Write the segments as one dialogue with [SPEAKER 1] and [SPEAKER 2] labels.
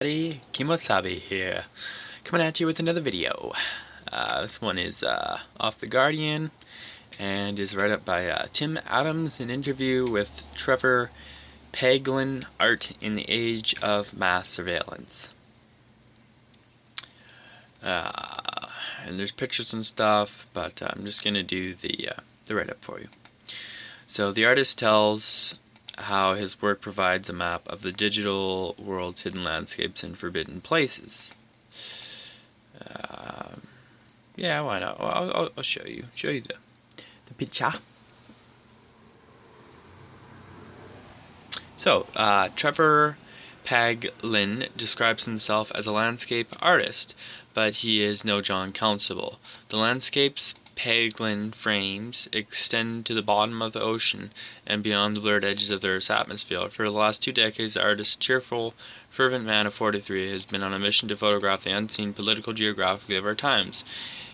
[SPEAKER 1] Kimosabe here, coming at you with another video. This one is off The Guardian and is read up by Tim Adams, an interview with Trevor, Paglen, Art in the Age of Mass Surveillance. And there's pictures and stuff, but I'm just going to do the write-up for you. So the artist tells how his work provides a map of the digital world's hidden landscapes and forbidden places. Yeah, why not? I'll show you the picture. So, Trevor Paglen describes himself as a landscape artist, but he is no John Constable. The landscapes Paglen frames extend to the bottom of the ocean and beyond the blurred edges of the Earth's atmosphere. For the last 2 decades, the artist's cheerful, fervent man of 43 has been on a mission to photograph the unseen political geographically of our times.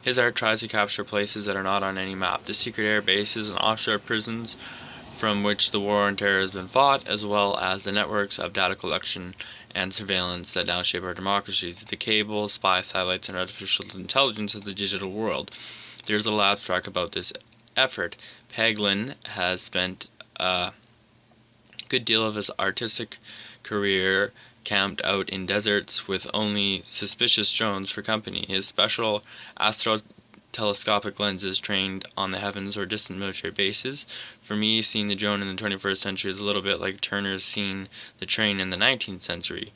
[SPEAKER 1] His art tries to capture places that are not on any map, the secret air bases and offshore prisons from which the war on terror has been fought, as well as the networks of data collection and surveillance that now shape our democracies, the cable, spy satellites, and artificial intelligence of the digital world. There's a little abstract about this effort. Paglen has spent a good deal of his artistic career camped out in deserts with only suspicious drones for company. His special astrotelescopic lenses trained on the heavens or distant military bases. For me, seeing the drone in the 21st century is a little bit like Turner's seeing the train in the 19th century.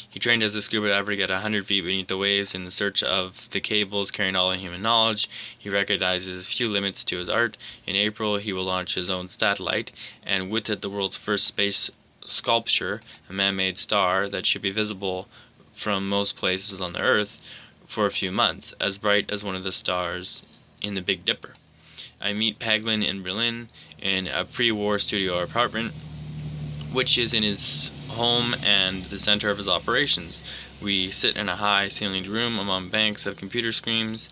[SPEAKER 1] He trained as a scuba diver to get 100 feet beneath the waves in the search of the cables carrying all human knowledge. He recognizes few limits to his art. In April, he will launch his own satellite, and with it the world's first space sculpture, a man-made star that should be visible from most places on the Earth for a few months, as bright as one of the stars in the Big Dipper. I meet Paglen in Berlin in a pre-war studio apartment, which is in his home and the center of his operations. We sit in a high-ceilinged room among banks of computer screens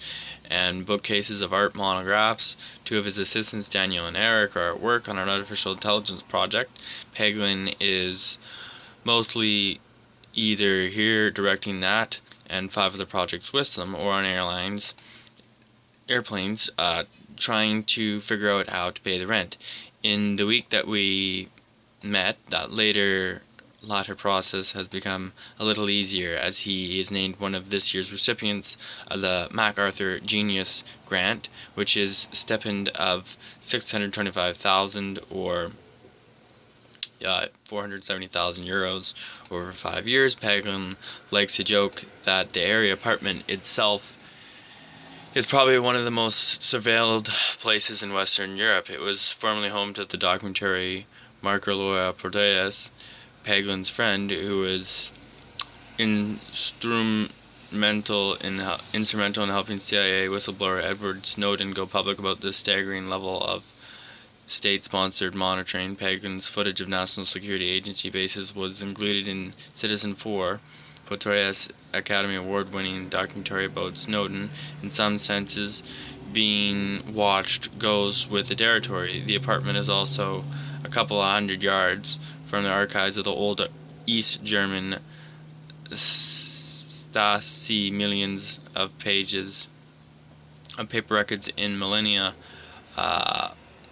[SPEAKER 1] and bookcases of art monographs. 2 of his assistants, Daniel and Eric, are at work on an artificial intelligence project. Paglen is mostly either here directing that and 5 other projects with them, or on airplanes, trying to figure out how to pay the rent. In the week that we met, that latter process has become a little easier, as he is named one of this year's recipients of the MacArthur Genius Grant, which is a stipend of $625,000 or 470,000 euros over 5 years. Paglen likes to joke that the area apartment itself is probably one of the most surveilled places in Western Europe. It was formerly home to the documentary Marco Proteas, Paglen's friend, who was instrumental in helping CIA whistleblower Edward Snowden go public about this staggering level of state-sponsored monitoring. Paglen's footage of National Security Agency bases was included in Citizen 4, Proteas Academy Award-winning documentary about Snowden. In some senses, being watched goes with the territory. The apartment is also a couple of 100 yards from the archives of the old East German Stasi, millions of pages of paper records in millennia,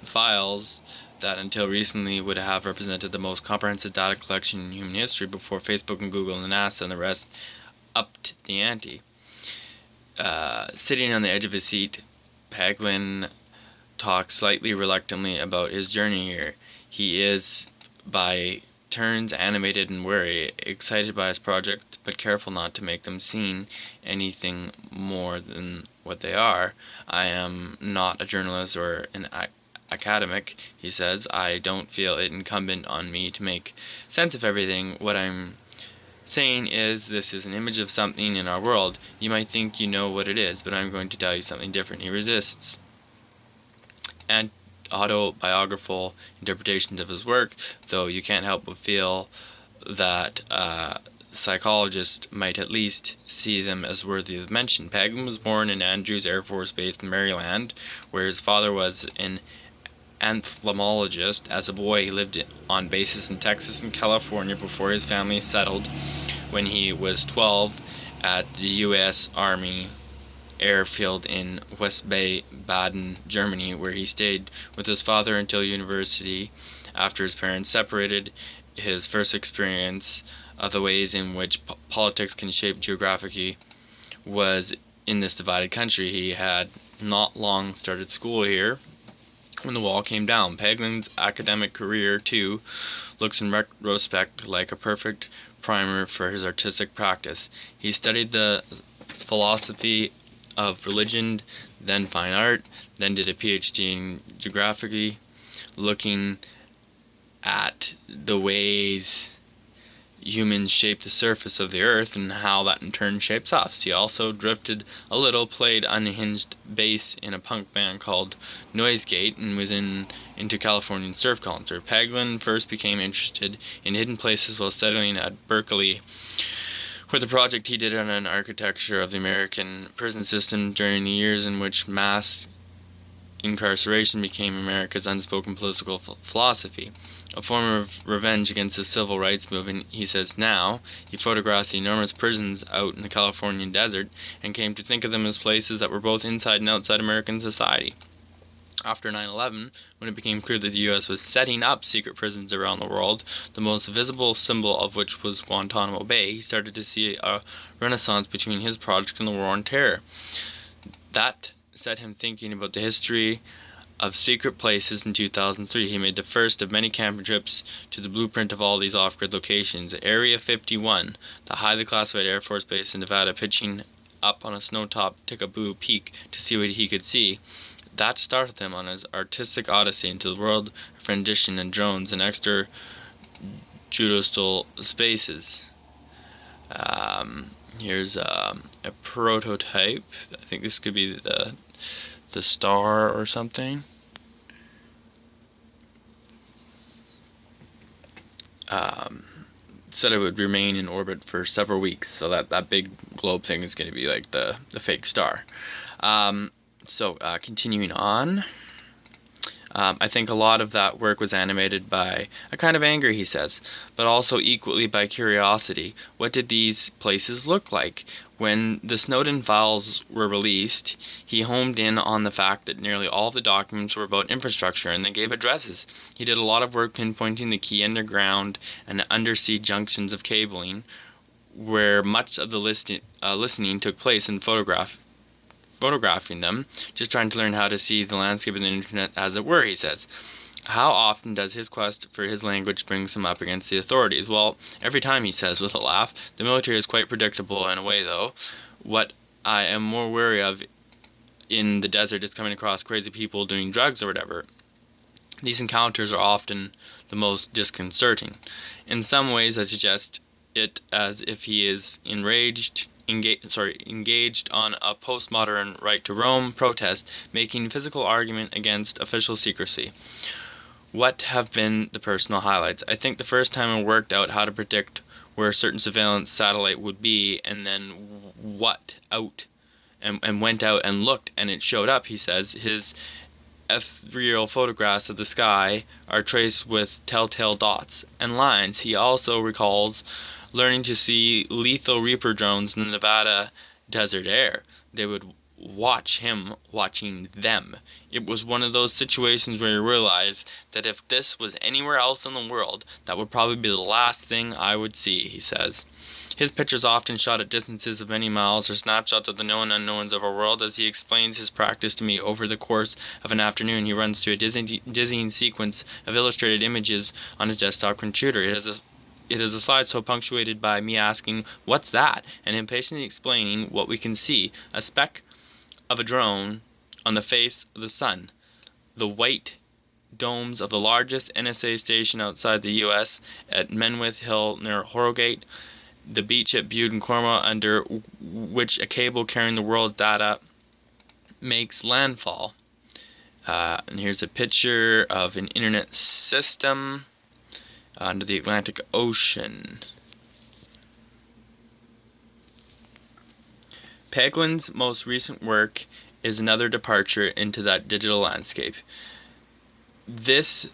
[SPEAKER 1] files that until recently would have represented the most comprehensive data collection in human history before Facebook and Google and NASA and the rest upped the ante. Sitting on the edge of his seat, Paglen talks slightly reluctantly about his journey here. He is, by turns, animated and wary, excited by his project, but careful not to make them seem anything more than what they are. I am not a journalist or an academic, he says. I don't feel it incumbent on me to make sense of everything. What I'm saying is, this is an image of something in our world. You might think you know what it is, but I'm going to tell you something different. He resists and autobiographical interpretations of his work, though you can't help but feel that psychologists might at least see them as worthy of mention. Paglen was born in Andrews Air Force Base in Maryland, where his father was an entomologist. As a boy, he lived on bases in Texas and California before his family settled when he was 12 at the U.S. Army airfield in West Bay, Baden, Germany, where he stayed with his father until university after his parents separated. His first experience of the ways in which politics can shape geography was in this divided country. He had not long started school here when the wall came down. Paglen's academic career, too, looks in retrospect like a perfect primer for his artistic practice. He studied the philosophy of religion, then fine art, then did a PhD in geography, looking at the ways humans shape the surface of the earth and how that in turn shapes us. He also drifted a little, played unhinged bass in a punk band called Noisegate, and was into Californian surf culture. Paglen first became interested in hidden places while studying at Berkeley, with a project he did on an architecture of the American prison system during the years in which mass incarceration became America's unspoken political philosophy. A form of revenge against the civil rights movement, he says now. He photographs the enormous prisons out in the Californian desert and came to think of them as places that were both inside and outside American society. After 9/11, when it became clear that the U.S. was setting up secret prisons around the world, the most visible symbol of which was Guantanamo Bay, he started to see a renaissance between his project and the war on terror. That set him thinking about the history of secret places. In 2003, he made the first of many camping trips to the blueprint of all these off-grid locations. Area 51, the highly classified Air Force base in Nevada, pitching up on a snow-topped Tikaboo Peak to see what he could see. That started him on his artistic odyssey into the world of rendition and drones and extra-judicial spaces. Here's a prototype. I think this could be the star or something. Said it would remain in orbit for several weeks, so that big globe thing is going to be like the fake star. Continuing on. I think a lot of that work was animated by a kind of anger, he says, but also equally by curiosity. What did these places look like? When the Snowden files were released, he homed in on the fact that nearly all the documents were about infrastructure, and they gave addresses. He did a lot of work pinpointing the key underground and undersea junctions of cabling, where much of the listening took place, in photographing them, just trying to learn how to see the landscape of the internet as it were, he says. How often does his quest for his language bring him up against the authorities? Well, every time, he says with a laugh. The military is quite predictable in a way, though. What I am more wary of in the desert is coming across crazy people doing drugs or whatever. These encounters are often the most disconcerting. In some ways, I suggest it as if he is engaged on a postmodern right to roam protest, making physical argument against official secrecy. What have been the personal highlights? I think the first time I worked out how to predict where a certain surveillance satellite would be, and then went out and looked, and it showed up, he says. His ethereal photographs of the sky are traced with telltale dots and lines. He also recalls learning to see lethal Reaper drones in the Nevada desert air. They would watch him watching them. It was one of those situations where you realize that if this was anywhere else in the world, that would probably be the last thing I would see, he says. His pictures often shot at distances of many miles are snapshots of the known unknowns of our world. As he explains his practice to me over the course of an afternoon, he runs through a dizzying sequence of illustrated images on his desktop computer. It is a slide so punctuated by me asking, "What's that?" and him patiently explaining what we can see. A speck of a drone on the face of the sun. The white domes of the largest NSA station outside the U.S. at Menwith Hill near Harrogate. The beach at Bude and Cornwall, under which a cable carrying the world's data makes landfall. And here's a picture of an internet system under the Atlantic Ocean. Paglen's most recent work is another departure into that digital landscape. This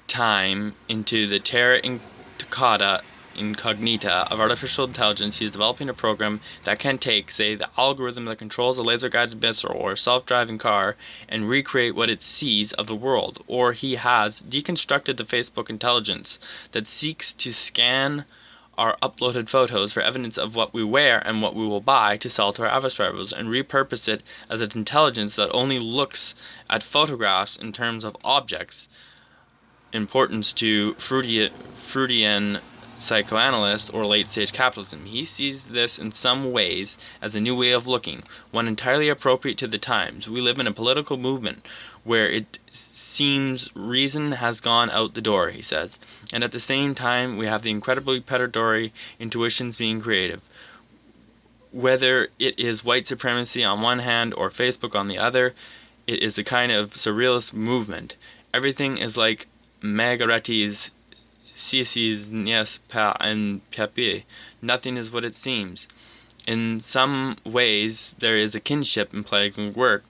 [SPEAKER 1] time into the terra incognita incognita of artificial intelligence. He is developing a program that can take, say, the algorithm that controls a laser-guided missile or self-driving car and recreate what it sees of the world. Or he has deconstructed the Facebook intelligence that seeks to scan our uploaded photos for evidence of what we wear and what we will buy to sell to our avatar rivals, and repurpose it as an intelligence that only looks at photographs in terms of objects. Importance to Freudian psychoanalyst or late-stage capitalism. He sees this in some ways as a new way of looking, one entirely appropriate to the times. We live in a political movement where it seems reason has gone out the door, he says, and at the same time we have the incredibly predatory intuitions being creative. Whether it is white supremacy on one hand or Facebook on the other, it is a kind of surrealist movement. Everything is like Margaretti's Sisi's Nies Pa and Papier. Nothing is what it seems. In some ways, there is a kinship in Paglen work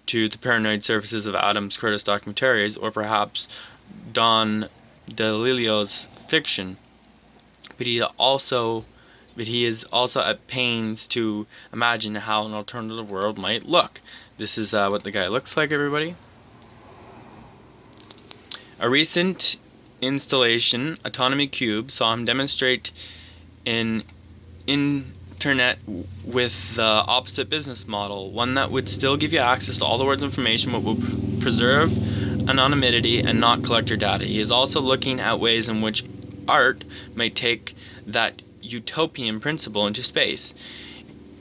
[SPEAKER 1] to the paranoid surfaces of Adams Curtis documentaries, or perhaps Don DeLillo's fiction. But he is also at pains to imagine how an alternative world might look. This is what the guy looks like, everybody. A recent installation, Autonomy Cube, saw him demonstrate an internet with the opposite business model, one that would still give you access to all the world's information but would preserve anonymity and not collect your data. He is also looking at ways in which art might take that utopian principle into space.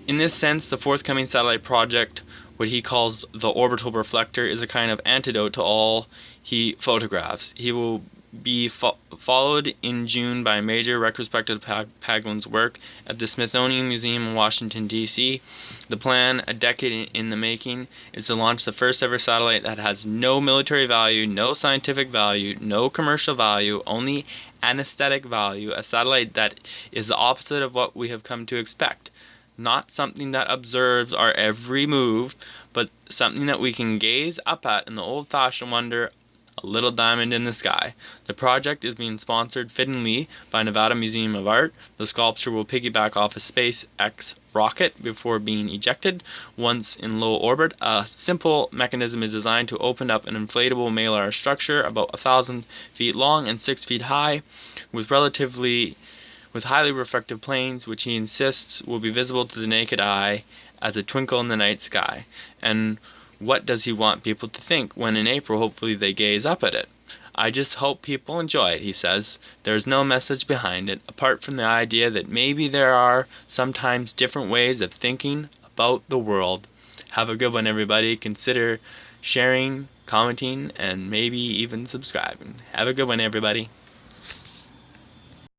[SPEAKER 1] In this sense, the forthcoming satellite project, what he calls the orbital reflector, is a kind of antidote to all he photographs. He will be followed in June by a major retrospective of Paglen's work at the Smithsonian Museum in Washington, D.C. The plan, a decade in the making, is to launch the first ever satellite that has no military value, no scientific value, no commercial value, only anesthetic value, a satellite that is the opposite of what we have come to expect. Not something that observes our every move, but something that we can gaze up at in the old-fashioned wonder, a little diamond in the sky. The project is being sponsored fittingly by Nevada Museum of Art. The sculpture will piggyback off a SpaceX rocket before being ejected. Once in low orbit, a simple mechanism is designed to open up an inflatable malar structure about 1,000 feet long and 6 feet high, with highly reflective planes, which he insists will be visible to the naked eye as a twinkle in the night sky. And what does he want people to think when in April hopefully they gaze up at it? I just hope people enjoy it, he says. There's no message behind it, apart from the idea that maybe there are sometimes different ways of thinking about the world. Have a good one, everybody. Consider sharing, commenting, and maybe even subscribing. Have a good one, everybody.